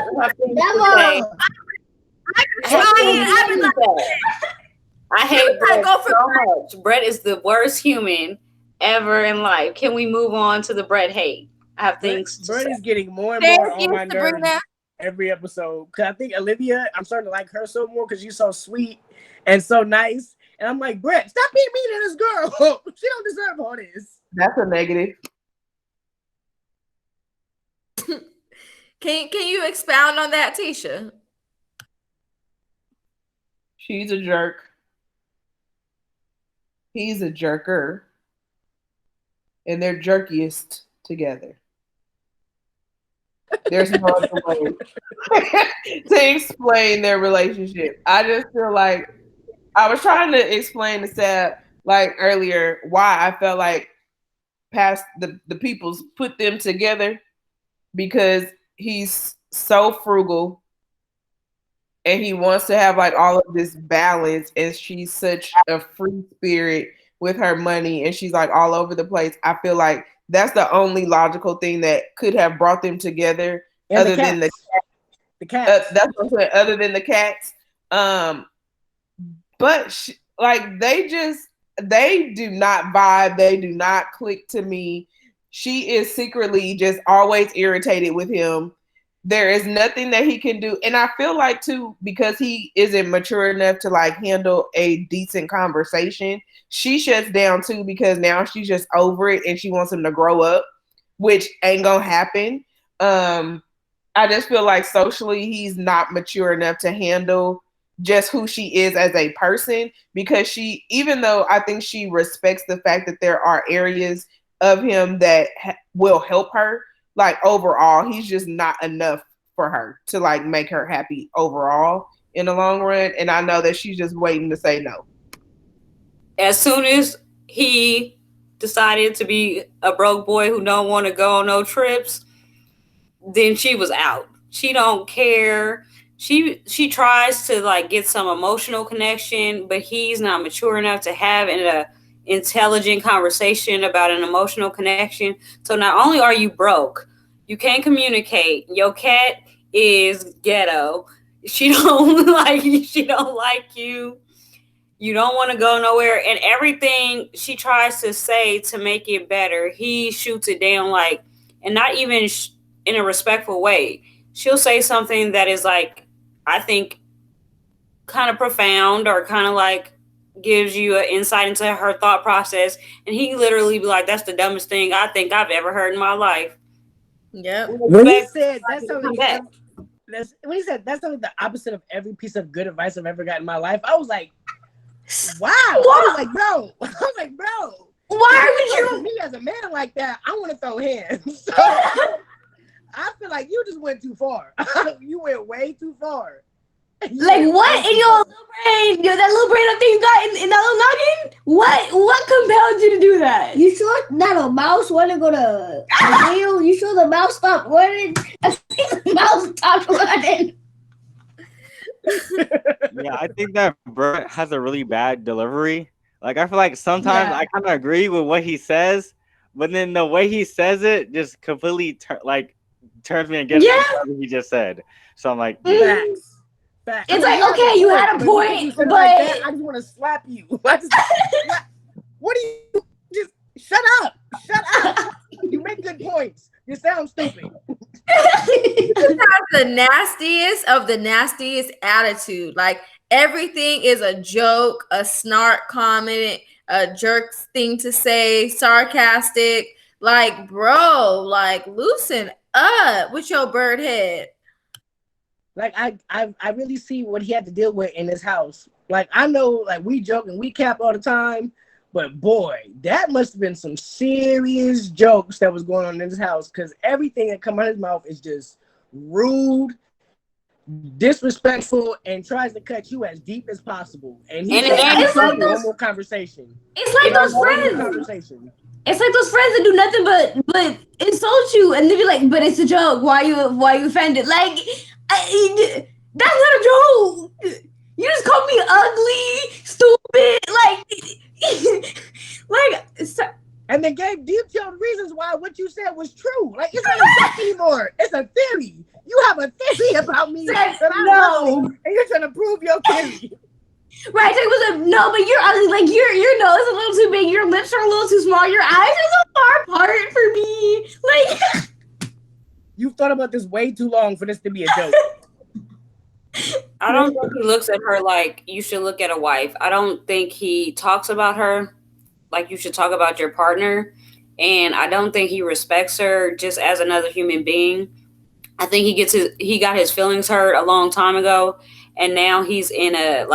I hate Brett so much. Brett is the worst human ever in life. Can we move on to the Brett hate? I have things. Brett is getting more and more on my nerves every episode. Because I think Olivia, I'm starting to like her so more because she's so sweet and so nice. And I'm like, Brett, stop being mean to this girl. She don't deserve all this. That's a negative. Can you expound on that, Tisha? She's a jerk. He's a jerker. And they're jerkiest together. There's no other way to explain their relationship. I just feel like I was trying to explain to Sab like earlier why I felt like past the peoples put them together, because he's so frugal and he wants to have like all of this balance, and she's such a free spirit with her money and she's like all over the place. I feel like that's the only logical thing that could have brought them together, and other than the cat. The cats. That's what I'm saying. Other than the cats, but like they do not vibe. They do not click to me. She is secretly just always irritated with him. There is nothing that he can do. And I feel like too, because he isn't mature enough to like handle a decent conversation, she shuts down too because now she's just over it and she wants him to grow up, which ain't gonna happen. I just feel like socially he's not mature enough to handle just who she is as a person, because she, even though I think she respects the fact that there are areas of him that will help her, like overall, he's just not enough for her to like make her happy overall in the long run. And I know that she's just waiting to say no. As soon as he decided to be a broke boy who don't want to go on no trips, then she was out. She don't care. She tries to like get some emotional connection, but he's not mature enough to have an intelligent conversation about an emotional connection. So not only are you broke, you can't communicate. Your cat is ghetto. She don't like you. You don't want to go nowhere, and everything she tries to say to make it better, he shoots it down like, and not even in a respectful way. She'll say something that is like, I think, kind of profound or kind of like gives you an insight into her thought process, and he literally be like, "That's the dumbest thing I think I've ever heard in my life." Yep. When he said that's something, when he said that's something the opposite of every piece of good advice I've ever gotten in my life, I was like, wow. I was like, bro. Why would you? Me as a man like that, I want to throw hands. So I feel like you just went too far. You went way too far. Like what in your little brain? That little brain up thing you got in that little noggin? What compelled you to do that? You sure that a mouse want to go to jail? You sure the mouse stopped running? I think the mouse stopped running. Yeah, I think that Bert has a really bad delivery. Like, I feel like sometimes I kind of agree with what he says, but then the way he says it just completely turns me against what he just said. So I'm like, Facts. It's like, okay, you had a point, but like that, I just want to slap you. What do you just shut up? You make good points. You sound stupid. He has the nastiest of the nastiest attitude. Like everything is a joke, a snark comment, a jerk thing to say, sarcastic. Like, bro, like loosen up with your bird head. Like I really see what he had to deal with in his house. Like I know, like we joke and we cap all the time, but boy, that must have been some serious jokes that was going on in his house, because everything that come out of his mouth is just rude, disrespectful, and tries to cut you as deep as possible. And it's like normal conversation. It's like those friends. It's like those friends that do nothing but insult you, and they be like, "But it's a joke. Why you offended?" Like, that's not a joke. You just called me ugly, stupid, like. And they gave detailed reasons why what you said was true. Like, it's not a joke anymore. It's a theory. You have a theory about me that I know, and you're trying to prove your theory. Right, so it was no, but you're ugly. Like your nose is a little too big, your lips are a little too small, your eyes are so far apart for me. Like, you've thought about this way too long for this to be a joke. I don't think he looks at her like you should look at a wife. I don't think he talks about her like you should talk about your partner, and I don't think he respects her just as another human being. I think he got his feelings hurt a long time ago, and now he's in a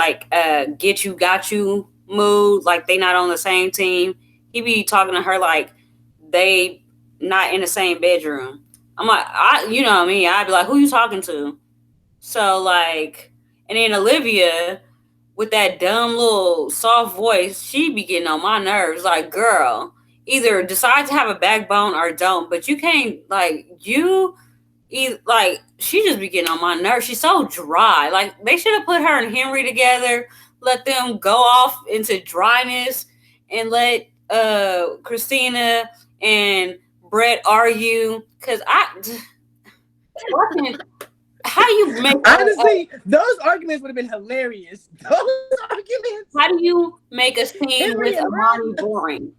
get you got you mood, like they not on the same team. He be talking to her like they not in the same bedroom. I'm like, you know me, I'd be like, who you talking to? So like, and then Olivia with that dumb little soft voice, she be getting on my nerves. Like, girl, either decide to have a backbone or don't, but you can't she just be getting on my nerves. She's so dry. Like, they should have put her and Henry together, let them go off into dryness, and let Christina and Brett argue. Because how you make honestly, those arguments would have been hilarious. Those arguments. How do you make a scene Henry with and Amani Brad. boring?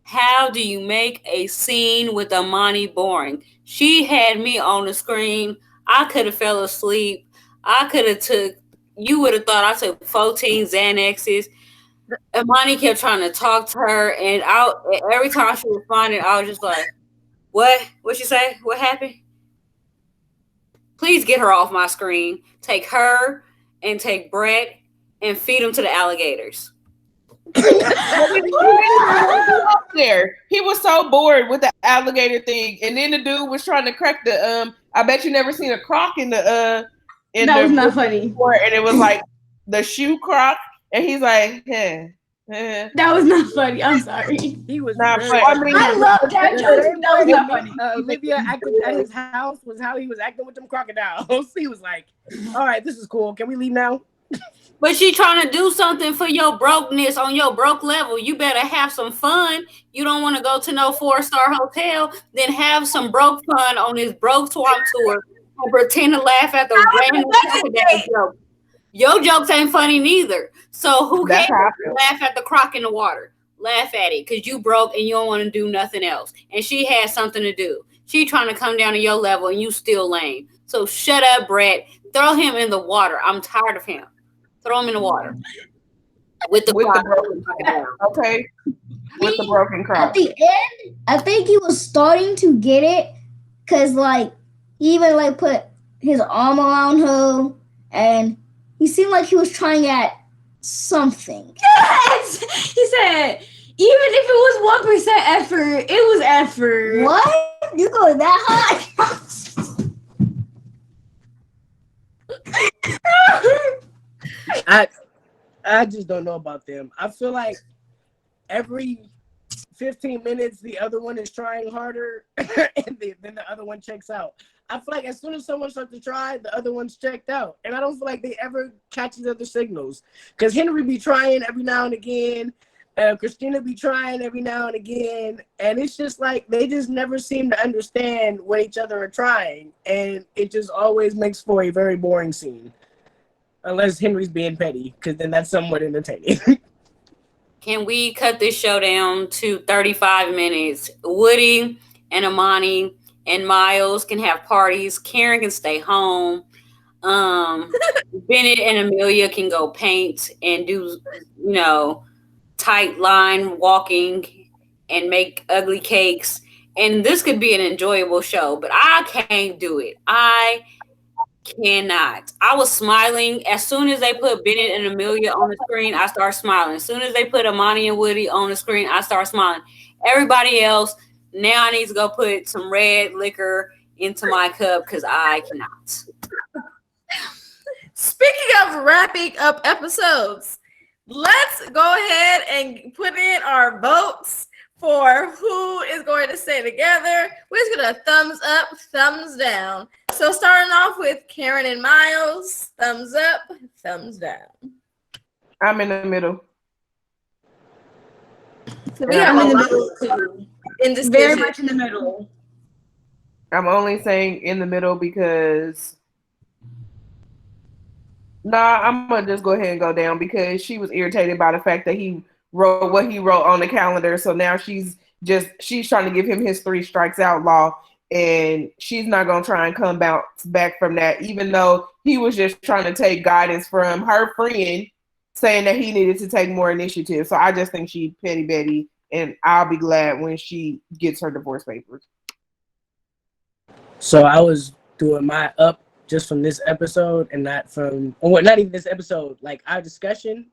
How do you make a scene with Amani boring? She had me on the screen. I could have fell asleep. I could have took. You would have thought I took 14 Xanaxes. Amani kept trying to talk to her, and every time she responded, I was just like, "What? What she say? What happened? Please get her off my screen. Take her and take Brett and feed them to the alligators." There, he was so bored with the alligator thing, and then the dude was trying to crack the I bet you never seen a croc in the That was not funny. before, and it was like the shoe croc, and he's like, That was not funny. I'm sorry. He was not very funny. I love that joke. That was not funny. Olivia acted at his house was how he was acting with them crocodiles. He was like, "All right, this is cool. Can we leave now?" But she trying to do something for your brokenness on your broke level. You better have some fun. You don't want to go to no 4-star hotel, then have some broke fun on this broke swamp tour and pretend to laugh at the random crocodile joke. Your jokes ain't funny neither. So who cares? Laugh at the croc in the water. Laugh at it because you broke and you don't want to do nothing else. And she had something to do. She trying to come down to your level and you still lame. So shut up, Brett. Throw him in the water. I'm tired of him. Throw him in the water with the broken crocodile. Okay, with the broken croc. At the end, I think he was starting to get it because, like, he even like put his arm around her, and he seemed like he was trying at something. Yes, he said even if it was 1% effort, it was effort. What? You go that high? I just don't know about them. I feel like every 15 minutes the other one is trying harder and then the other one checks out. I feel like as soon as someone starts to try, the other one's checked out. And I don't feel like they ever catch each other signals. Because Henry be trying every now and again. Christina be trying every now and again. And it's just like they just never seem to understand what each other are trying. And it just always makes for a very boring scene. Unless Henry's being petty, because then that's somewhat entertaining. Can we cut this show down to 35 minutes? Woody and Amani and Miles can have parties. Karen can stay home. Bennett and Amelia can go paint and do, tight line walking and make ugly cakes. And this could be an enjoyable show, but I can't do it. I cannot. I was smiling as soon as they put Bennett and Amelia on the screen. I start smiling. As soon as they put Amani and Woody on the screen, I start smiling. Everybody else, now I need to go put some red liquor into my cup because I cannot. Speaking of wrapping up episodes, let's go ahead and put in our votes for who is going to stay together. We're just going to thumbs up, thumbs down. So starting off with Karen and Miles, thumbs up, thumbs down. I'm in the middle. So we are in the middle too. Very much in the middle. I'm only saying in the middle because I'm gonna just go ahead and go down because she was irritated by the fact that he wrote what he wrote on the calendar. So now she's trying to give him his 3 strikes out law, and she's not gonna try and come bounce back from that, even though he was just trying to take guidance from her friend saying that he needed to take more initiative. So I just think she petty Betty, and I'll be glad when she gets her divorce papers. So I was doing my up just from this episode and not even this episode, like our discussion,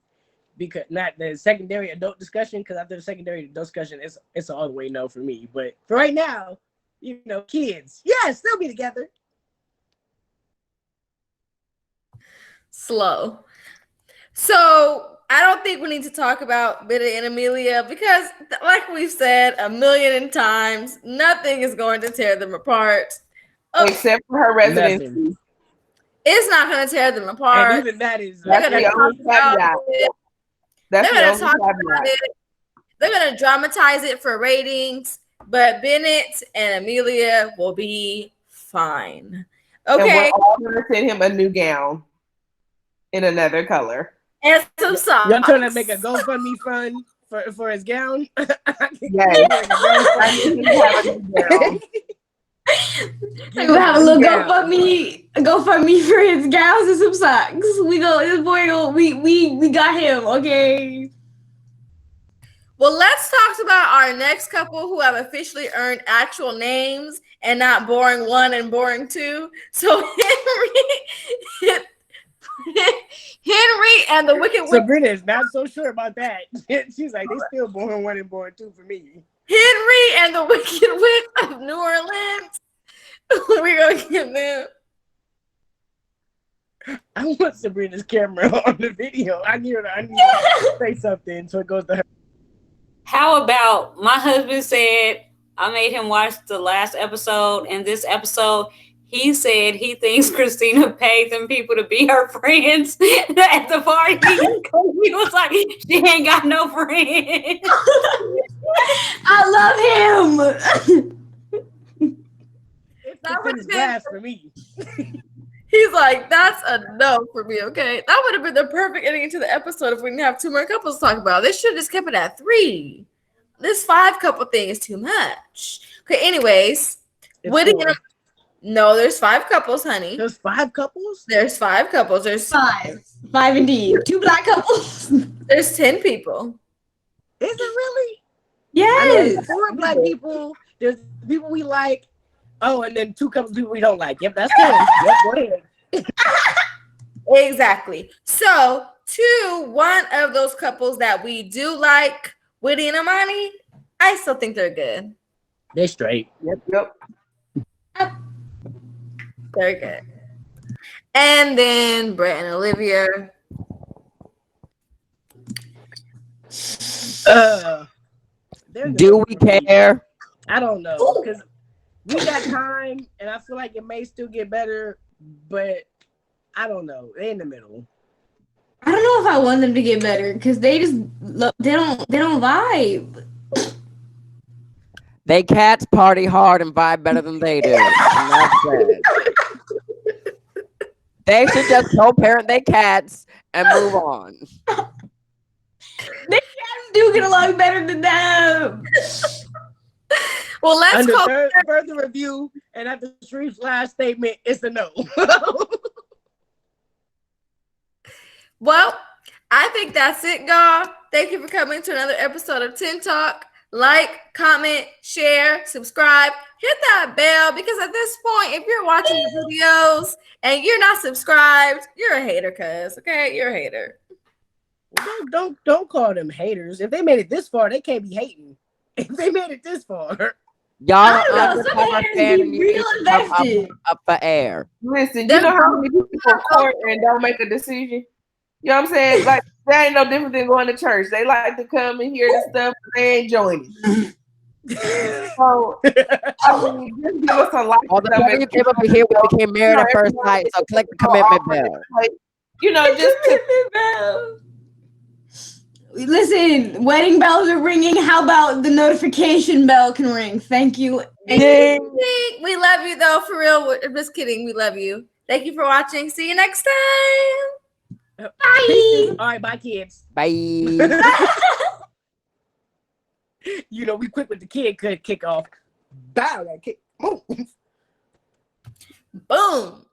because not the secondary adult discussion, because after the secondary adult discussion, it's all the way no for me. But for right now, kids, yes, they'll be together. Slow. So I don't think we need to talk about Bennett and Amelia because, like we've said a million times, nothing is going to tear them apart. Except for her residency. Nothing. It's not going to tear them apart. And even that is... They're going to talk about it. They're going to talk about it. They're going to dramatize it for ratings, but Bennett and Amelia will be fine. And Okay. we're all gonna send him a new gown in another color. And some socks. Y'all trying to make a GoFundMe fund for his gown? Yes. I need him to have a new gown. Like, we'll have a little GoFundMe for his gowns and some socks. We got him, okay. Well, let's talk about our next couple who have officially earned actual names and not boring 1 and boring 2. So Henry and the Wicked Witch. Sabrina is not so sure about that. She's like, they still boring 1 and boring 2 for me. Henry and the Wicked Witch of New Orleans. We're gonna give them. I want Sabrina's camera on the video. I need her to say something so it goes to her. How about my husband said I made him watch the last episode, and this episode he said he thinks Christina paid them people to be her friends at the party. He was like, she ain't got no friends. I love him. That would have been glass for me. He's like, that's a no for me, okay? That would have been the perfect ending to the episode if we didn't have 2 more couples to talk about. They should have just kept it at 3. This 5 couple thing is too much. Okay, anyways. No, there's 5 couples, honey. There's 5 couples? There's 5 couples. There's 5 indeed. 2 black couples. There's 10 people. Is it really? Yes. There's 4 black people. There's people we like. Oh, and then 2 couples people we don't like. Yep, that's 10. Yep, go ahead. Exactly. So, 1 of those couples that we do like, Woody and Amani, I still think they're good. They're straight. Yep. They're good. And then Brett and Olivia. Do we care? I don't know, because we got time, and I feel like it may still get better, but I don't know. They're in the middle. I don't know if I want them to get better because they don't vibe. They cats party hard and vibe better than they do. And that's sad. They should just co-parent their cats and move on. They cats do get along better than them. Well, let's Under go further review, and after Sharif's last statement, it's a no. Well, I think that's it, y'all. Thank you for coming to another episode of Tin Talk. Like, comment, share, subscribe, hit that bell, because at this point, if you're watching the videos and you're not subscribed, you're a hater, cuz, okay? You're a hater. Don't call them haters. If they made it this far, they can't be hating. If they made it this far. Y'all I don't know, some undercover haters fan be and you real need to come invested. up for air. Listen, you know how many people court and don't make a decision? You know what I'm saying? Like, that ain't no different than going to church. They like to come and hear the stuff, but they ain't joining. So, I mean, just give us a like. All the people came up here, we became married at first sight, so click the commitment bell. Like, you know, just to Listen, wedding bells are ringing. How about the notification bell can ring? Thank you. Ding. We love you, though, for real. I'm just kidding. We love you. Thank you for watching. See you next time. Bye. All right, bye, kids. Bye. You know, we quick with the kid kick off. Bow, that kick. Boom. Boom.